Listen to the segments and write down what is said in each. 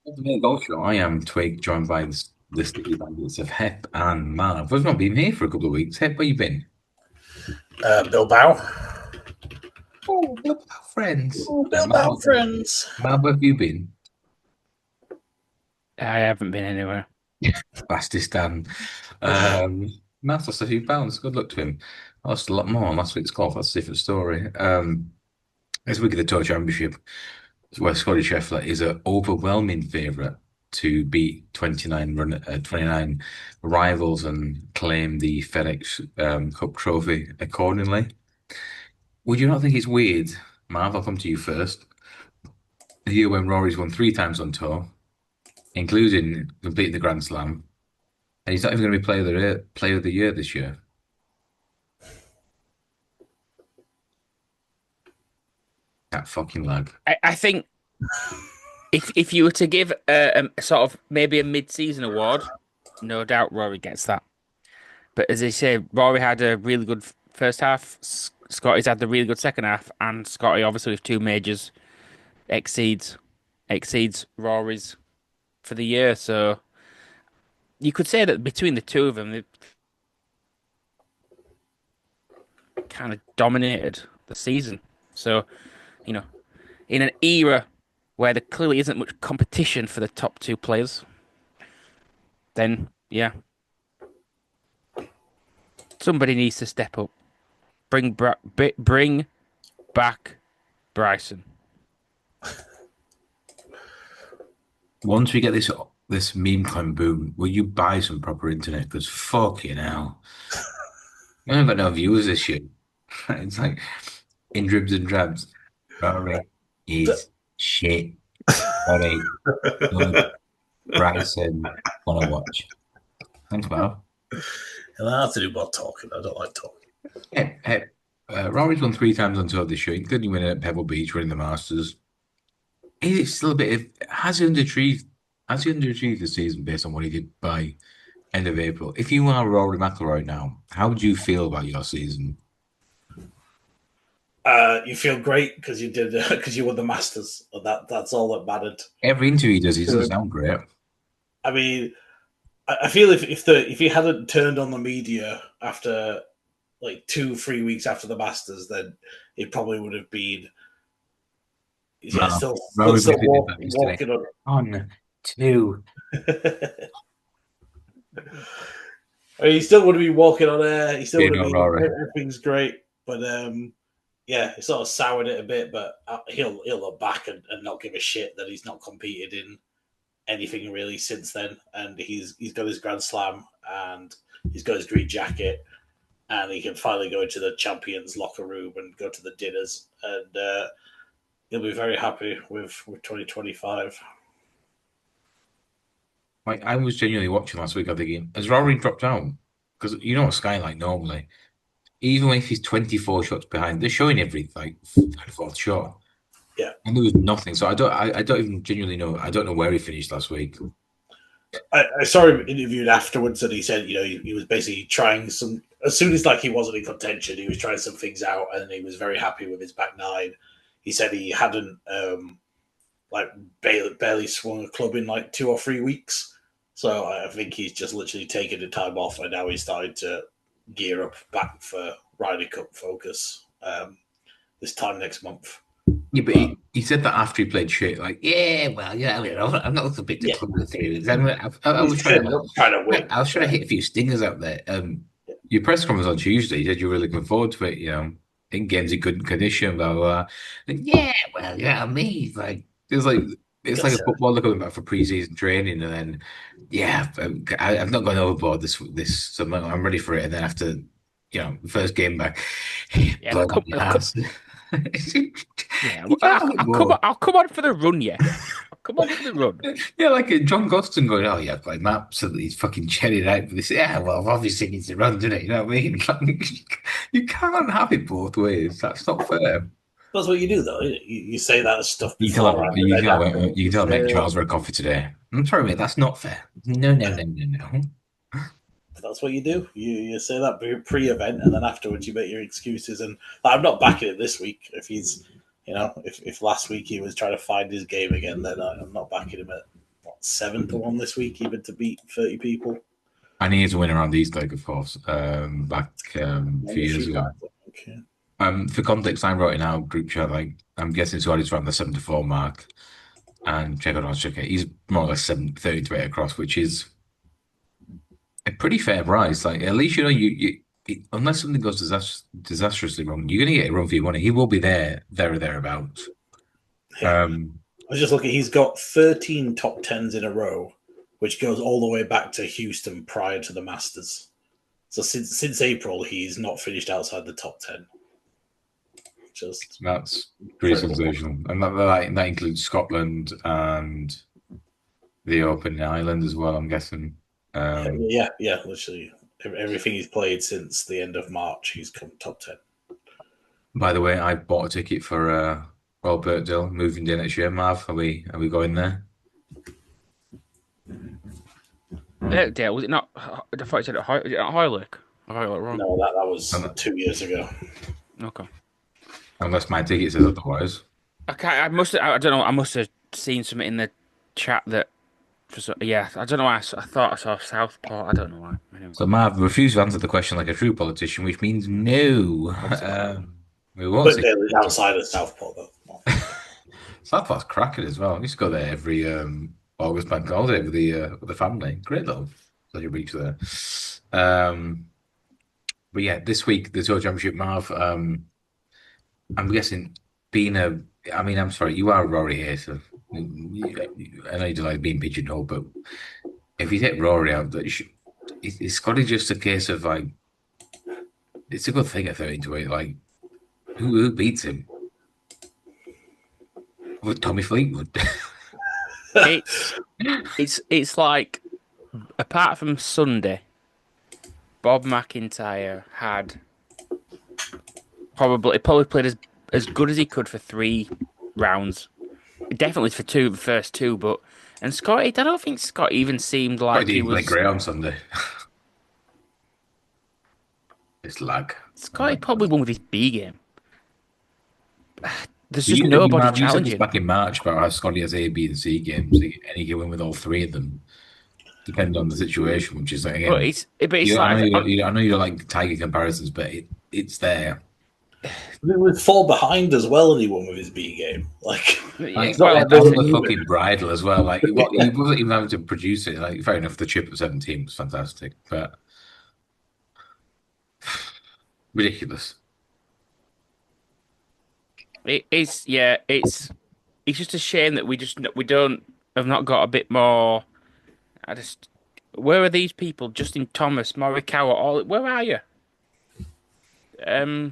Welcome to the Golf Show. I am Twig, joined by the sticky bandits of Hep and Marv. We've not been here for a couple of weeks. Hep, where you been? Bilbao. Oh, we're friends. Bilbao friends. Marv, where have you been? I haven't been anywhere. Bastistan. Um, Marv lost a few pounds. Good luck to him. I lost a lot more on last week's golf. That's a different story. This week of the Tour Championship, where Scottie Scheffler is an overwhelming favourite to beat 29 rivals and claim the Fedex Cup trophy accordingly. Would you not think it's weird, Marv? I'll come to you first. The year when Rory's won three times on tour, including completing the Grand Slam, and he's not even going to be player of the year this year. That fucking lag. I think if you were to give a sort of maybe a mid-season award, no doubt Rory gets that. But as they say, Rory had a really good first half. Scotty's had the really good second half, and Scotty obviously with two majors exceeds Rory's for the year. So you could say that between the two of them, they've kind of dominated the season. So you know, in an era where there clearly isn't much competition for the top two players, then yeah, somebody needs to step up. Bring back Bryson. Once we get this meme climb boom, will you buy some proper internet? Because fucking hell, I haven't got no viewers this year. It's like in dribs and drabs. Rory is shit. Rory, good. Bryson, wanna watch. Thanks, Marv. And I have to do more talking. I don't like talking. Hey, hey, Rory's won three times on tour this year, including winning at Pebble Beach, winning the Masters. Is it still a bit of has he underachieved the season based on what he did by end of April? If you are Rory McIlroy now, how would you feel about your season? You feel great because you did because you won the Masters. That's all that mattered. Every interview he doesn't sound great. I mean, I feel if he hadn't turned on the media after like 2-3 weeks after the Masters, then it probably would have been No, still Rory still basically did that yesterday. walking on. On two. I mean, he still would have been walking on air. He still You would have know, been Rory. everything's great, but yeah, it sort of soured it a bit. But he'll look back and not give a shit that he's not competed in anything really since then. And he's got his Grand Slam and he's got his green jacket, and he can finally go into the champions locker room and go to the dinners, and he'll be very happy with 2025. Like I was genuinely watching last week. I'm thinking, has Rory dropped out? Because you know what Sky like normally. Even if he's 24 shots behind, they're showing every like fourth shot. Yeah, And there was nothing. So I don't even genuinely know. I don't know where he finished last week. I saw him interviewed afterwards, and he said, he was basically trying some. As soon as like he wasn't in contention, he was trying some things out, and he was very happy with his back nine. He said he hadn't like barely swung a club in like 2 or 3 weeks, so I think he's just literally taken the time off, and now he's starting to gear up back for Ryder Cup focus this time next month. Yeah, but he said that after he played shit, like, yeah, well, yeah, I mean, I'm not looking big to Yeah, club the theories. I was he's trying to win. I was trying to hit a few stingers out there. Your press conference on Tuesday, you said you were really looking forward to it. You know, in games in good condition, blah blah. Blah. And yeah, well, yeah, me, like it's like a footballer coming back for preseason training, and then yeah, I've not gone overboard this summer. I'm ready for it, and then after the first game back, Yeah, blow out your ass. yeah. You can't have it more. I'll come on for the run, yeah. I'll come on for the run. Yeah, like John Goston going, oh yeah, like I'm absolutely fucking cherried out for this. Yeah, well, obviously it needs to run, doesn't it? You know what I mean? You can't have it both ways. That's not fair. That's what you do, though. You say that stuff You can before. tell you can tell mate Charles for a coffee today. I'm sorry, mate, that's not fair. No, no, no, no, no. That's what you do. You say that pre-event, and then afterwards you make your excuses. And I'm not backing it this week. If he's, if last week he was trying to find his game again, then I'm not backing him 7-1 this week, even to beat 30 people. And he is a winner on these leg, of course, back a few years ago. For context, I wrote in our group chat, like, I'm guessing Scotty's around the 7-4 mark. And check out Checker. He's more or less 733 across, which is a pretty fair price. Like, at least, you unless something goes disastrously wrong, you're going to get a run for your money. He will be there or thereabouts. Yeah. I was just looking, he's got 13 top 10s in a row, which goes all the way back to Houston prior to the Masters. So since April, he's not finished outside the top 10. That's pretty sensational. And that includes Scotland and the Open in Ireland as well, I'm guessing. Yeah, literally. Everything he's played since the end of March, he's come top 10. By the way, I bought a ticket for Royal Birkdale moving day next year. Marv, are we going there? Birkdale, was it not? I thought you said at Hoylake. I got it wrong. No, that was 2 years ago. Okay. Unless my ticket says otherwise. I must have seen something in the chat that. Yeah, I don't know why. I thought I saw Southport. I don't know why. Anyway. So Marv refused to answer the question like a true politician, which means no. We won't. But they're outside of Southport, though. Southport's cracking as well. I used to go there every August bank holiday with the family. Great little pleasure beach there. But yeah, this week the Tour Championship, Marv. I'm guessing I'm sorry, you are Rory here, so I know you don't like being pigeonholed, but if you take Rory out, is Scottie just a case of like, it's a good thing at 13-8, like, who beats him? With Tommy Fleetwood. It's like, apart from Sunday, Bob McIntyre had probably played as good as he could for 3 rounds. Definitely for the first 2, and Scottie, I don't think Scott even seemed like he was great on Sunday. It's lag. Scottie probably won with his B game. There's just nobody challenging. Back in March about how Scottie has A, B, and C games, and he can win with all 3 of them, depending on the situation. Which is like, again, I know you don't like Tiger comparisons, but it's there. It was fall behind as well, and he won with his B game. Like, on the fucking bridle as well. Like, he wasn't even having to produce it. Like, fair enough, the chip at 17 was fantastic, but ridiculous. It's just a shame that we have not got a bit more. Where are these people? Justin Thomas, Morikawa, where are you?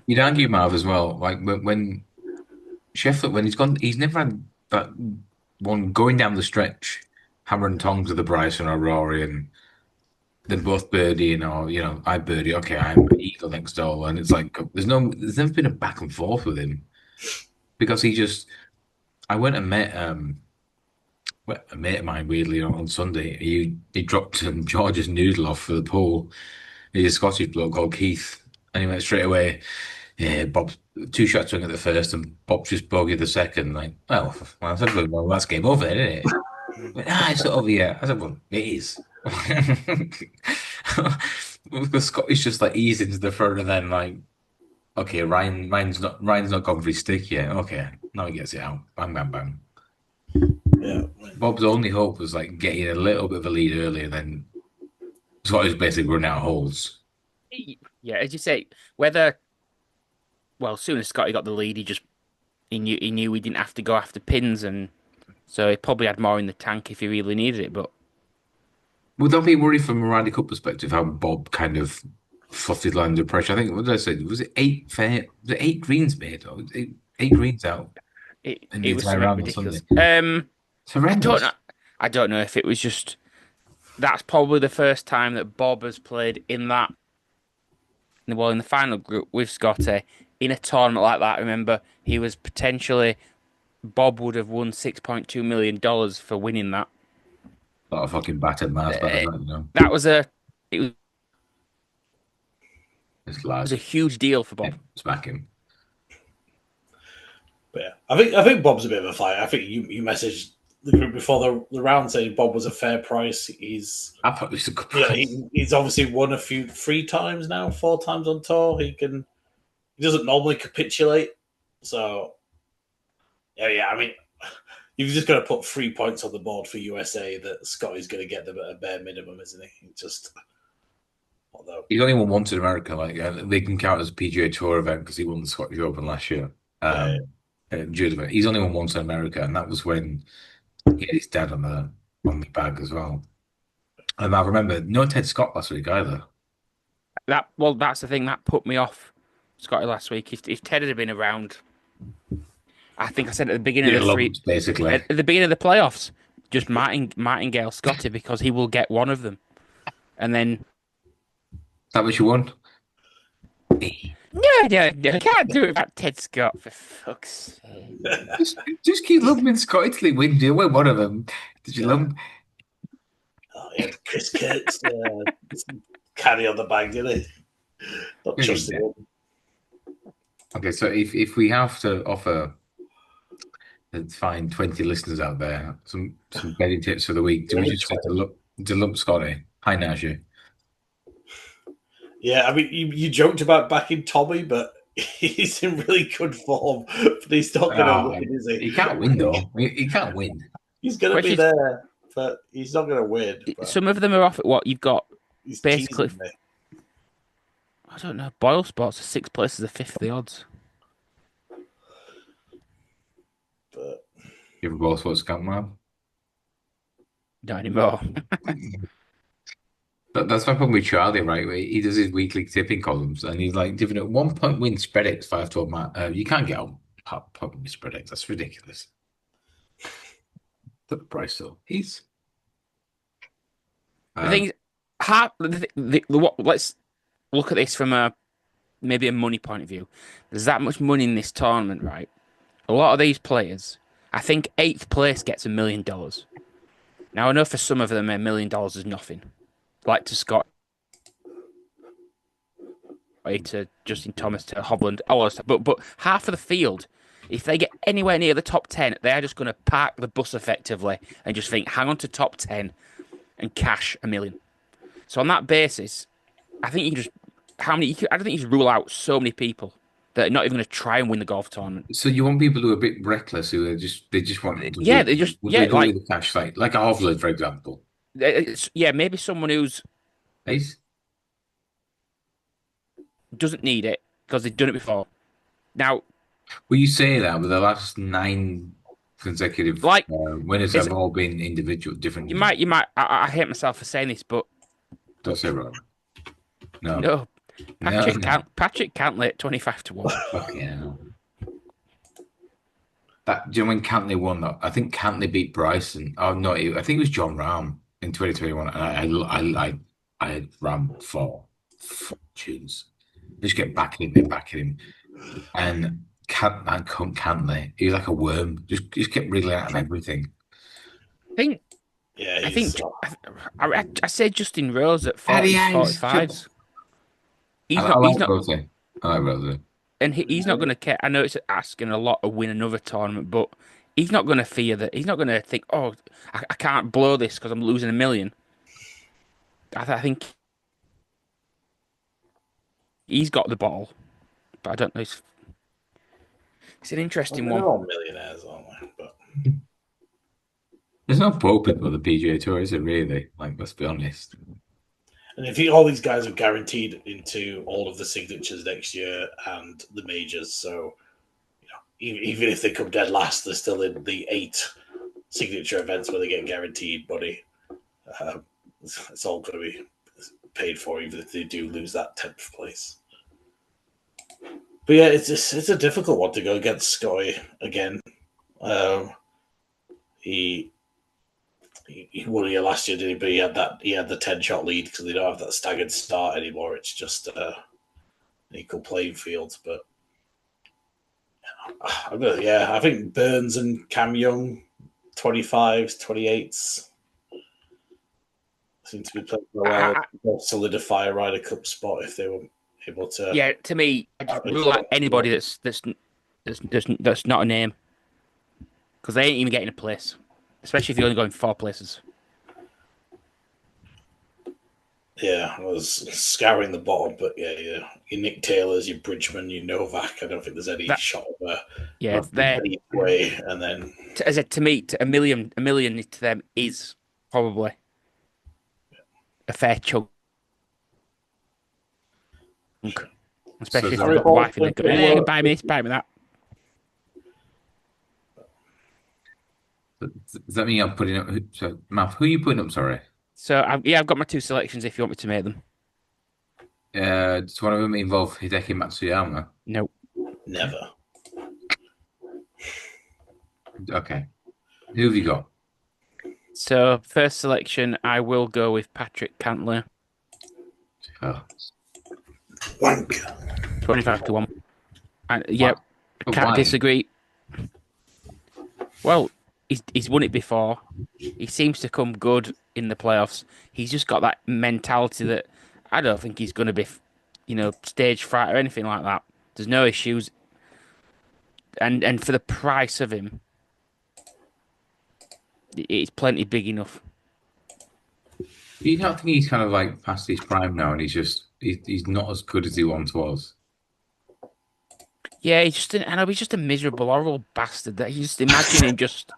You'd argue, Marv, as well. Like when Scheffler, when he's never had that one going down the stretch, hammer and tongs with the Bryson or Rory, and then both birdieing, or I birdie, okay, I'm an eagle next door, and it's like there's never been a back and forth with him because I went and met a mate of mine weirdly on Sunday. He dropped George's noodle off for the pool. He's a Scottish bloke called Keith. And he went straight away, yeah, Bob, 2 shots swing at the first, and Bob just bogeyed the second. Like, I said, well, that's game over, isn't it? It's not over yet. I said, well, it is. The Scottish just like eased into the front, and then like, okay, Ryan's not gone for his stick yet. Okay, now he gets it out. Bang, bang, bang. Yeah. Bob's only hope was like getting a little bit of a lead earlier, then Scotty's basically run out of holes. Yeah, as you say, as soon as Scottie got the lead, he knew he didn't have to go after pins, and so he probably had more in the tank if he really needed it. But would that be worried from a Ryder Cup perspective how Bob kind of fluffed his line under pressure? I think, what did I say? Was it 8 greens made? Or 8 greens out? It was ridiculous. Horrendous. I don't know if it was just that's probably the first time that Bob has played in the final group with Scottie in a tournament like that. Remember, Bob would have won $6.2 million for winning that. A lot of fucking battered Mars better than that, That was a huge deal for Bob. Yeah, smack him. But yeah, I think Bob's a bit of a fighter. I think you messaged the group before the round saying Bob was a fair price. I thought it was a good Yeah, price. he's obviously won three times now, four times on tour. He doesn't normally capitulate. So yeah. I mean, you've just got to put 3 points on the board for USA that Scottie's going to get them at a bare minimum, isn't he? Although He's only won once in America. They can count as a PGA Tour event because he won the Scottish Open last year. yeah, He's only won once in America, and that was when he had his dad on the bag as well. And I remember no Ted Scott last week either. That's the thing that put me off Scotty last week. If Ted had been around, I think I said at the beginning of Basically. at the beginning of the playoffs, just martingale Scotty because he will get one of them, and then That what you want? no, I can't do it about Ted Scott for fuck's sake. Just keep loving Scott till he wins. You win one of them. Did you love him? oh, yeah, Chris Kirk's carry on the bag, didn't he? Not trusting him. Okay, so if we have to offer and find 20 listeners out there some betting tips for the week, do we just say to lump Scotty? Hi Najee. Yeah, I mean, you joked about backing Tommy, but he's in really good form. But he's not going to win, is he? He can't win though. He can't win. He's going to be there, but he's not going to win. Some of them are off at what you've got. He's Basically, I don't know. Boyle Sports are 6th place is the 5th of the odds. But You ever Boyle Sports account, man? Not anymore. That's my problem with Charlie, right? He does his weekly tipping columns, and he's like giving it 1 point win spread X 5-12 man. You can't get on point with spread X. That's ridiculous. The price though, he's The thing is, let's look at this from maybe a money point of view. There's that much money in this tournament, right? A lot of these players, I think 8th place gets $1 million. Now I know for some of them $1 million is nothing. Like to Scott, to Justin Thomas, to Hovland, all that stuff. But half of the field, if they get anywhere near the top 10, they're just going to park the bus effectively and just think, hang on to top 10 and cash $1 million. So on that basis, I think you can just I don't think you can rule out so many people that are not even going to try and win the golf tournament. So you want people who are a bit reckless, who are they just want to like the cash, like a Hovland, for example. Maybe someone who's doesn't need it because they've done it before. Now, well, you say that, but the last 9 consecutive winners have all been different. You might. I hate myself for saying this, but don't say wrong. No. Patrick Cantley at 25-1. Fucking hell. Do you know when Cantley won that? I think Cantley beat Bryson. Oh no, I think it was John Rahm in 2021, and I had Rahm for tunes. Just get back at him, and Cantley, he was like a worm. Just kept wriggling out of everything. I said Justin Rose at 45s. I like Rose. And he's not going to care. I know it's asking a lot to win another tournament, but he's not going to fear that. He's not going to think, oh, I can't blow this because I'm losing $1 million. I think he's got the ball, but I don't know. It's an interesting one. They're all millionaires, aren't they? But there's no poor people on the PGA Tour, is it really? Like, let's be honest. And if all these guys are guaranteed into all of the signatures next year and the majors, so even if they come dead last, they're still in the 8 signature events where they get guaranteed money. It's all going to be paid for, even if they do lose that 10th place. But yeah, it's a difficult one to go against Scottie again. He won here last year, didn't he? But he had the 10-shot lead because they don't have that staggered start anymore. It's just an equal playing field. But I think Burns and Cam Young, 25s, 28s, seem to be playing well. They'll solidify a Ryder Cup spot if they were able to. Yeah, to me, I just rule out anybody that's not a name because they ain't even getting a place. especially if you're only going 4 places. Yeah, I was scouring the bottom, but yeah, your Nick Taylors, your Bridgman, your Novak. I don't think there's any That shot of yeah, they're any way. And then as I said, to me, a million to them is probably a fair chunk, So especially if is they've Harry got a Ball's wife and they doing go, pretty hey, well. buy me that. does that mean I'm putting up? So, Matt, who are you putting up? Sorry. So I've got my 2 selections if you want me to make them. Does one of them involve Hideki Matsuyama? No. Never. Okay. Who have you got? So first selection, I will go with Patrick Cantley, Oh, Wank. 25 to 1. And why? yep, But can't why? disagree. Well, he's won it before. He seems to come good in the playoffs. He's just got that mentality that I don't think he's going to be, stage fright or anything like that. There's no issues, and for the price of him, it's plenty big enough. You don't think he's kind of like past his prime now, and he's not as good as he once was. Yeah, I know he's just a miserable, horrible bastard. That you just imagine him just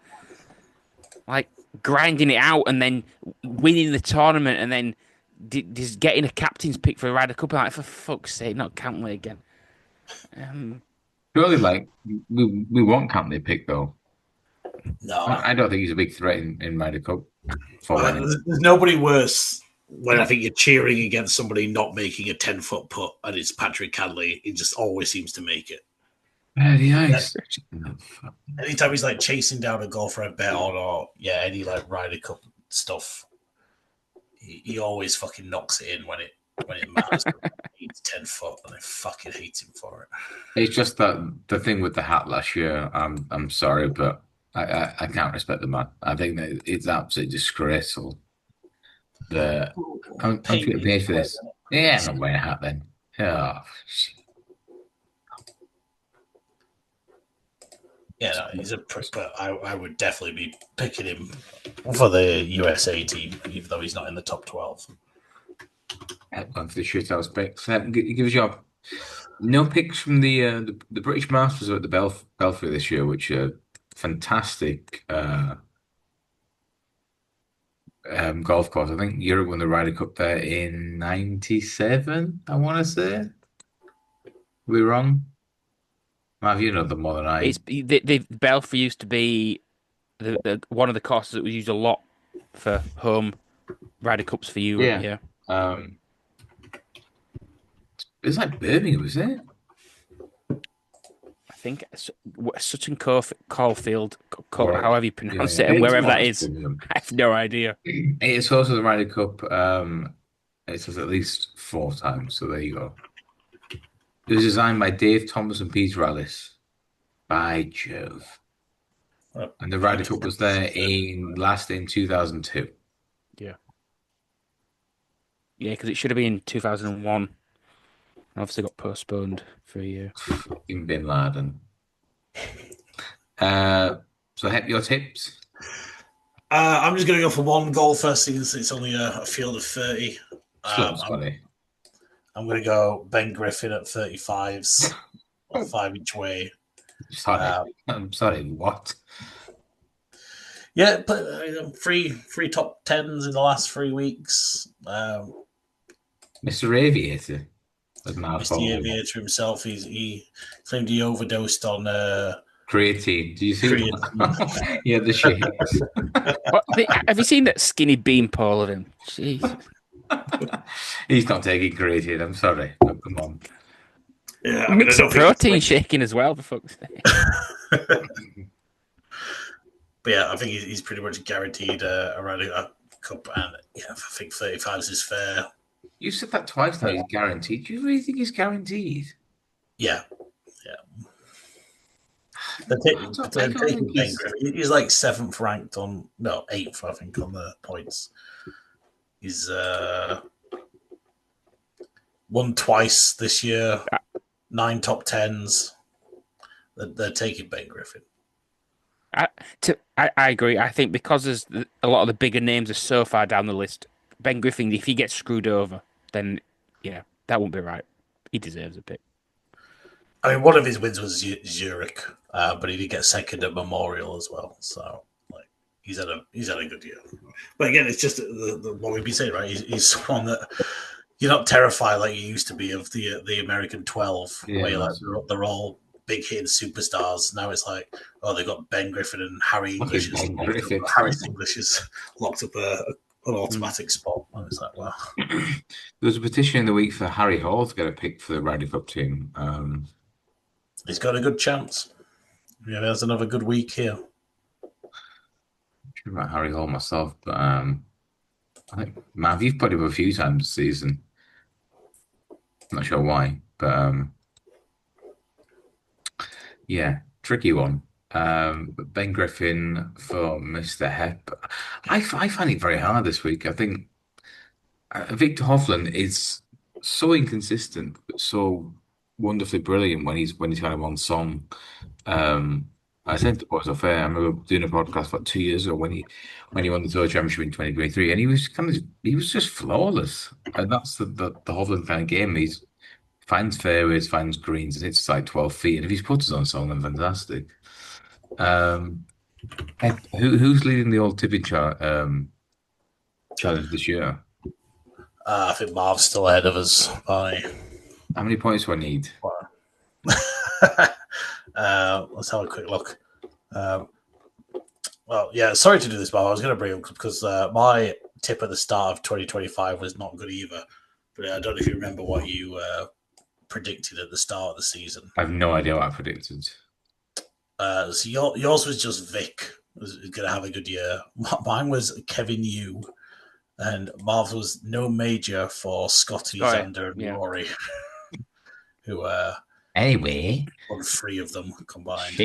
like grinding it out and then winning the tournament and then just getting a captain's pick for a Ryder Cup. Like, for fuck's sake, not Cantley again. Um, Surely, like we want Cantley pick though. No. I don't think he's a big threat in Ryder Cup for winning. There's nobody worse when I think you're cheering against somebody not making a 10-foot putt, and it's Patrick Cantley. He just always seems to make it. Very nice. Anytime he's like chasing down a golfer I bet on, or any like Ryder Cup stuff, he always fucking knocks it in when it matters. He's 10 foot, and I fucking hate him for it. It's just that the thing with the hat last year. I'm sorry, but I can't respect the man. I think that it's absolutely disgraceful. I'm getting paid for this. Yeah, I'm not wearing a hat then. Oh, shit. Yeah, no, he's a prick, but I would definitely be picking him for the USA team, even though he's not in the top 12. Going for the shithouse picks. Give us your no picks from the British Masters at the Belfry this year, which are fantastic golf course. I think Europe won the Ryder Cup there in '97. I want to say. We're wrong. Have you know them more than I? it's the Belfry used to be the one of the courses that was used a lot for home Ryder Cups for Europe. Yeah. Yeah, It's like Birmingham, is it? I think Sutton Caulfield, Or however you yeah, pronounce yeah. it, and It's wherever more that like is, Birmingham. I have no idea. It's also the Ryder Cup. It says at least 4 times. So there you go. It was designed by Dave Thomas and Peter Alice. By Jove. And the Ryder Cup was there in 2002. Yeah, yeah, because it should have been 2001. Obviously, got postponed for a year. In Bin Laden. So Hep, your tips? I'm just going to go for one golfer since it's only a field of 30. Scotty. I'm going to go Ben Griffin at 35s, or 5 each way. Sorry. I'm sorry, what? Yeah, but three top 10s in the last 3 weeks. Mr. Aviator. Mr. Aviator himself, he claimed he overdosed on Creatine. Do you see creatine. that? Yeah, the shakes. Have you seen that skinny beanpole of him? Jeez. He's not taking creatine. I'm sorry. Oh, come on. Yeah, Mix of protein shaking as well, for fuck's sake. But yeah, I think he's pretty much guaranteed a Ryder Cup, and yeah, I think 35s is fair. You said that twice now. He's guaranteed. Do you really think he's guaranteed? Yeah. They're taking Ben Griffin. He's like 7th ranked on, no, 8th, I think, on the points. He's won twice this year, 9 top 10s. They're taking Ben Griffin. I, I agree. I think because a lot of the bigger names are so far down the list, Ben Griffin, if he gets screwed over, then yeah, that won't be right. He deserves a pick. I mean, one of his wins was Zurich, but he did get second at Memorial as well. So, like, he's had a good year. But again, it's just what we've been saying, right? He's someone that you're not terrified like you used to be of the American 12, Yeah, where you're like that's they're all big hitting superstars. Now it's like, oh, they've got Ben Griffin and Harry English fucking is Ben locked up. Griffith. Harry English is locked up an Mm. automatic spot. And it's like, well, There was a petition in the week for Harry Hall to get a pick for the Ryder Cup team. he's got a good chance. Yeah, there's another good week here. I'm sure about Harry Hall myself, but I think Mav, you've put him a few times this season. I'm not sure why, but yeah, tricky one. But Ben Griffin for Mr. Hep. I find it very hard this week. I think Victor Hovland is so inconsistent, but so wonderfully brilliant when he's kind of on song. Um, I said to the boys off air, I remember doing a podcast about 2 years ago when he won the Tour Championship in 2023, and he was just flawless. And that's the Hovland kind of game. He's finds fairways, finds greens, and hits like 12 feet. And if he's put us on song, then fantastic. Um, who's leading the old tipping challenge this year? I think Marv's still ahead of us by. How many points do I need? Let's have a quick look. Well, yeah, sorry to do this, but I was going to bring up because my tip at the start of 2025 was not good either. But I don't know if you remember what you predicted at the start of the season. I have no idea what I predicted. So yours was just Vic was going to have a good year. Mine was Kevin Yu, and Marv's was no major for Scottie, Xander, and Rory, who Anyway, won 3 of them combined.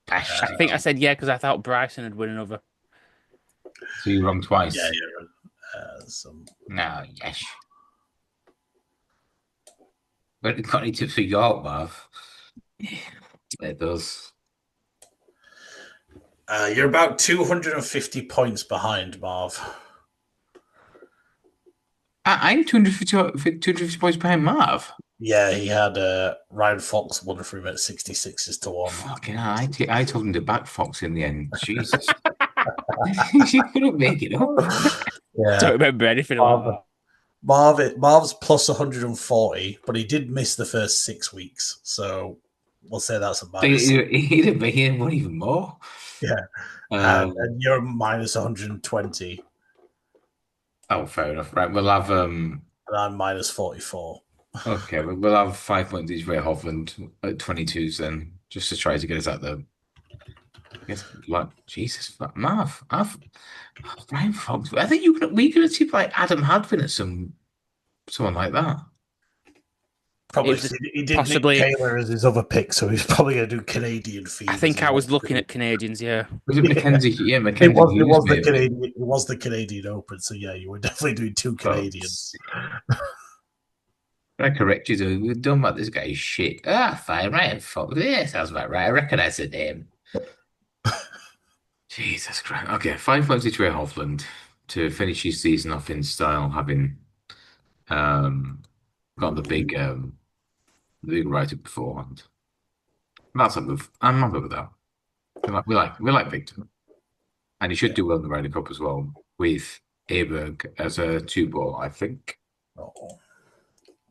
I think I said yeah because I thought Bryson would win another. So you're wrong twice. Yeah. No, yes. But got any tips for York, Marv? It does. You're about 250 points behind, Marv. I'm 250 points behind Marv. Yeah, he had Ryan Fox won for him at 66s to 1. Fucking hell, I told him to back Fox in the end. Jesus. She couldn't make it up. Yeah. Don't remember anything about that. Marv's plus 140, but he did miss the first 6 weeks. So we'll say that's a minus. He didn't make it one even more. Yeah. And you're minus 120. Oh, fair enough. Right, we'll have And I'm minus 44. okay, we'll have 5 points each way, Hovland at 22s then, just to try to get us out there. I guess, like, Jesus, Marv, Brian Fox. I think we could have tipped like Adam Hadwin at someone like that. Probably he did possibly Nick Taylor as his other pick, so he's probably going to do Canadian fees. I think I was looking at Canadians. Yeah, was it Mackenzie? Yeah, Mackenzie. It was the Canadian. It was the Canadian Open. So yeah, you were definitely doing 2 Canadians. I correct you, though. We've done about this guy's shit. Fine, right? Fuck. Yeah, sounds about right. I recognize the name. Jesus Christ. Okay, 5 points each way, Hovland, to finish his season off in style, having got the big write-up beforehand. That's a move. I'm happy with that. We like Victor, and he should do well in the Ryder Cup as well with Aberg as a 2-ball, I think. Oh,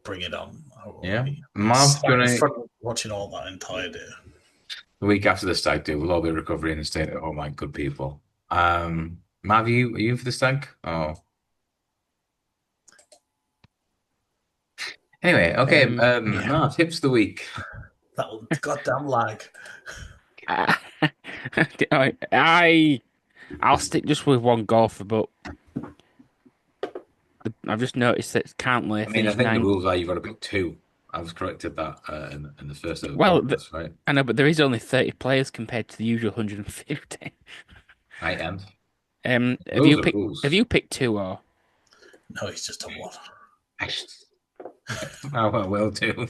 bring it on! Yeah, Marv, watching all that entire day. The week after the stag do, we'll all be recovering and staying at home like good people. Marv, are you in for the stag? Oh. Anyway, okay. No, tips of the week. That goddamn lag. I'll stick just with one golfer, but I've just noticed that Cantley. I mean, I think the rules are you've got to pick 2. I was corrected that in the first of the podcast, right? I know, but there is only 30 players compared to the usual 150. I am. Have you picked 2 or? No, he's just a 1. I will too.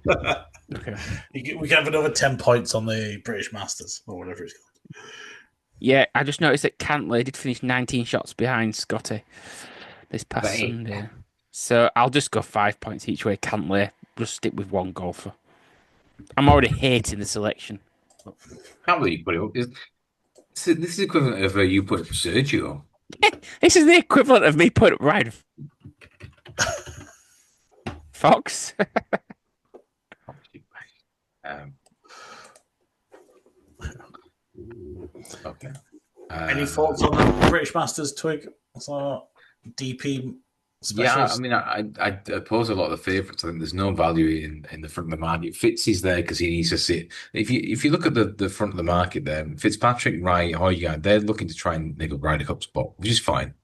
Okay. We can have another 10 points on the British Masters or whatever it's called. Yeah, I just noticed that Cantley did finish 19 shots behind Scotty this past But Sunday. So I'll just go 5 points each way. Cantley, just stick with one golfer. I'm already hating the selection. can't believe you put it up. This is equivalent of you put up Sergio. This is the equivalent of me putting Ryan Fox. Um, okay. Any thoughts on the British Masters, Twig? So, DP Yeah, I specials? mean, I oppose a lot of the favourites. I think there's no value in the front of the market. Fitzy's there because he needs to sit. If you look at the front of the market there, Fitzpatrick, Wright, Højgaard, they're looking to try and nick a Ryder Cup spot, which is fine.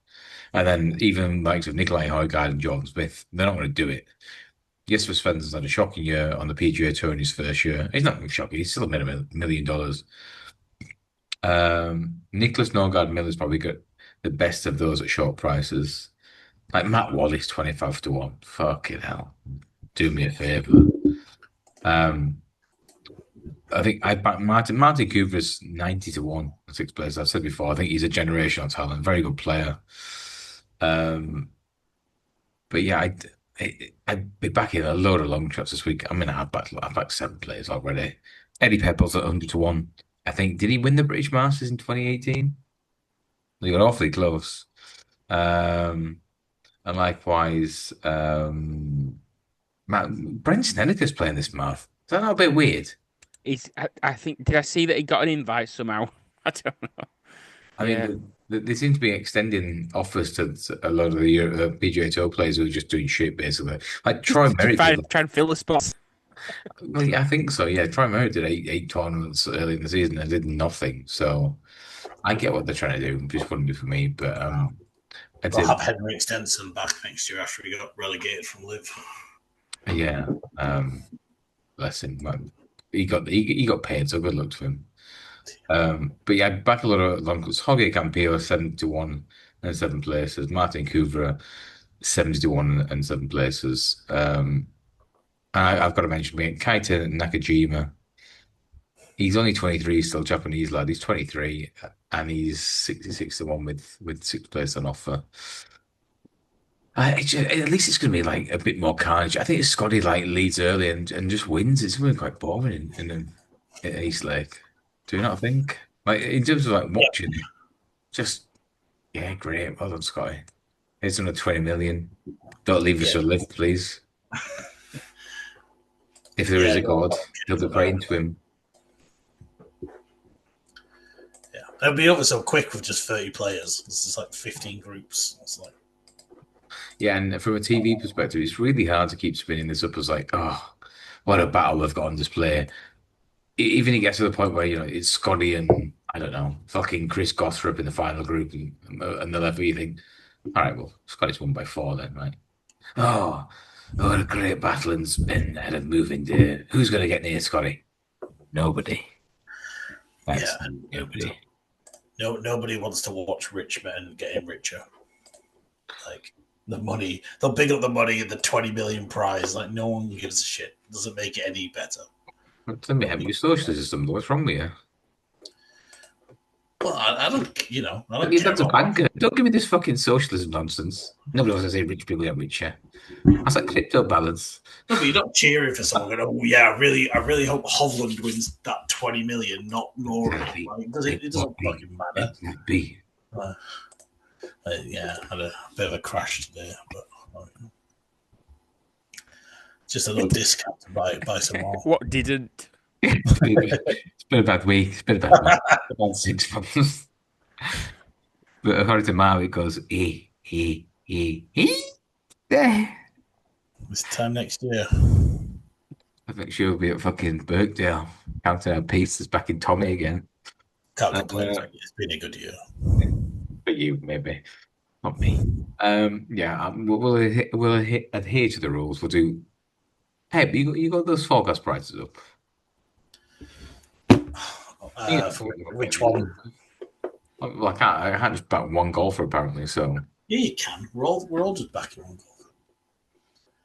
And then even likes of Nicolai Højgaard and Jordan Smith, they're not going to do it. Jesper Svensson's had a shocking year on the PGA Tour in his first year. He's not shocking. He's still a minimum $1 million. Nicholas Norgard Miller's probably got the best of those at short prices. Like Matt Wallace, 25 to 1. Fucking hell. Do me a favour. I think I back Martin Cooper's 90 to 1 in sixth place. I've said before, I think he's a generational talent, very good player. But yeah, I'd be backing a load of long shots this week. I mean, I've backed 7 players already. Eddie Pepper's at 100 to 1. I think, did he win the British Masters in 2018? They got awfully close. And likewise, Brent Snedeker's playing this month. Is that not a bit weird? I think, did I see that he got an invite somehow? I don't know. I Yeah. mean, they seem to be extending offers to a lot of the PGA Tour players who are just doing shit, basically. Like Troy Just Merritt did. try and fill the spots. Well, yeah, I think so. Yeah, Troy Merritt did eight tournaments early in the season and did nothing. So I get what they're trying to do. It just wouldn't be for me. But I'd We'll say, have Henrik Stenson back next year after he got relegated from Live. yeah, bless him. Man. He got paid, so good luck to him. But yeah, back a lot of long because Jorge Campillo 70 to 1 and 7 places. Martin Kuvra 70 to 1 and 7 places. I've got to mention again, Kaita Nakajima. He's only 23, still Japanese lad. He's 23 and he's 66 to 1 with 6 places on offer. At least it's going to be like a bit more carnage. I think if Scotty like leads early and just wins, it's going to be quite boring in East Lake. Do you not think? Like in terms of like watching it, just yeah, great. Well done, Scotty. Here's another 20 million. Don't leave us a lift, please. If there is a God, he'll be praying to him. Yeah, it'll be over so quick with just 30 players. This is like 15 groups. It's like, Yeah, and from a TV perspective, it's really hard to keep spinning this up as like, oh, what a battle they've got on display. Even it gets to the point where, it's Scotty and, I don't know, fucking Chris Gothrop in the final group and the level you think, all right, well, Scotty's won by 4 then, right? Oh, what a great battle and spin ahead of moving day. Who's going to get near Scotty? Nobody. That's nobody. Nobody wants to watch rich men getting richer. Like, the money, they'll big up the money and the 20 million prize. Like, no one gives a shit. Doesn't make it any better. Let me have your social system. What's wrong with you? Well, I don't, I don't You're care not a about banker. Don't give me this fucking socialism nonsense. Nobody wants to say rich people get richer. That's like crypto balance. No, but you're not cheering for someone going, oh, yeah, I really hope Hovland wins that 20 million, not Rory. Like, it doesn't fucking matter. Be. Yeah, I had a bit of a crash today, but just a little discount to buy some more. What didn't? It's been a bad week. It's been a bad week. About 6 months. But according to Marv, it goes, there. This time next year. I think she'll be at fucking Birkdale, counting her pieces back in Tommy again. Can't complain. It's been a good year. For you, maybe. Not me. Yeah, we'll adhere to the rules. We'll do. Hey, you got those forecast prices up? For which one? Well, I can't just back one golfer apparently. So yeah, you can. We're all just backing one golfer.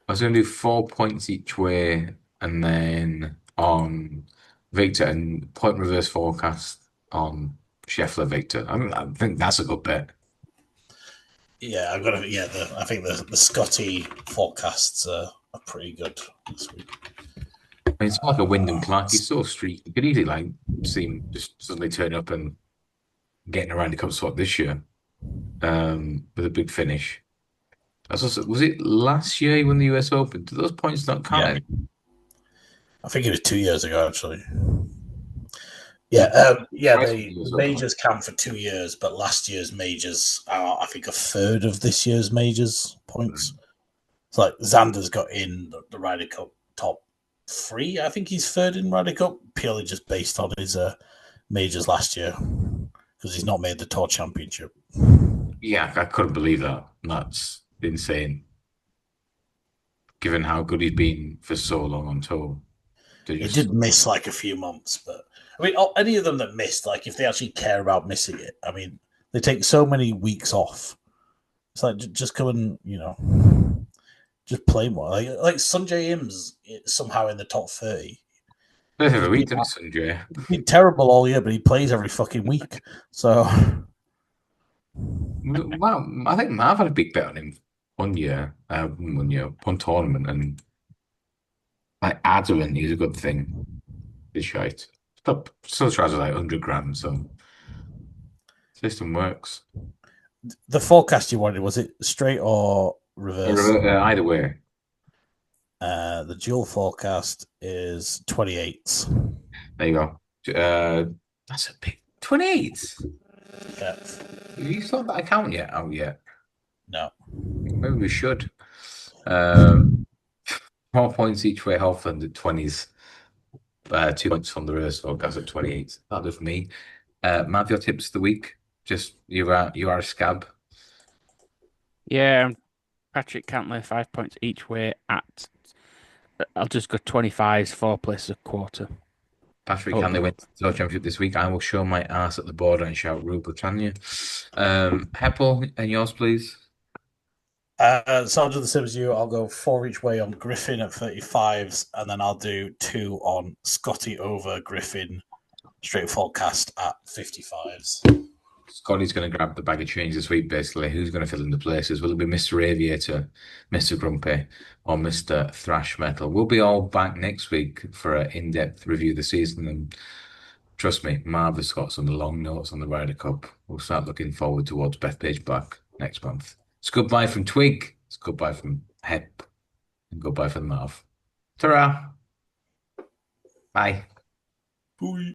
I was going to do 4 points each way, and then on Victor and point reverse forecast on Scheffler Victor. I think that's a good bet. Yeah, I've got to. Yeah, I think the Scotty forecasts are pretty good this week. I mean, it's not like a Wyndham Clark. He's so streaky. You could easily like see him just suddenly turn up and getting around the Cup spot this year with a big finish. Was it last year he won the US Open? Do those points not count? Yeah, I think it was 2 years ago actually. Yeah, yeah. Price for the The US Open. majors count for 2 years, but last year's majors are, I think, a third of this year's majors points. It's like Xander's got in the Ryder Cup top three. I think he's third in Ryder Cup, purely just based on his majors last year because he's not made the Tour Championship. Yeah, I couldn't believe that. That's insane, given how good he's been for so long on tour. He did miss like a few months, but I mean, any of them that missed, like if they actually care about missing it, I mean, they take so many weeks off. It's like just come and just play more. Like Sunjay Im's somehow in the top 30. Plays every week, doesn't he, Sanjay? He's been terrible all year, but he plays every fucking week. So, Well, I think Marv had a big bet on him one tournament, and like adamant he's a good thing. He's shite. But still charges like 100 grand, so system works. the forecast you wanted, was it straight or reverse? Either way. The dual forecast is 28. There you go. That's a big 28. Yeah. Have you thought that account yet? Oh, yeah. No. Maybe we should. 4 points each way, Halfland at 20s. 2 points from the reverse forecast at 28. That'll do for me. Matt, your tips of the week? Just you are a scab. Yeah, Patrick Cantley, 5 points each way at. I'll just go 25s, 4 places a quarter. Patrick Oh. Cantley went to the Tour Championship this week. I will show my ass at the border and shout Rule Britannia. Heppel, and yours, please. So I'll do the same as you. I'll go 4 each way on Griffin at 35s, and then I'll do 2 on Scotty over Griffin, straight forecast at 55s. Scottie's going to grab the bag of change this week, basically. Who's going to fill in the places? Will it be Mr. Aviator, Mr. Grumpy, or Mr. Thrash Metal? We'll be all back next week for an in-depth review of the season. And trust me, Marv has got some long notes on the Ryder Cup. We'll start looking forward towards Bethpage back next month. It's goodbye from Twig. It's goodbye from Hep. And goodbye from Marv. Ta-ra! Bye. Bye.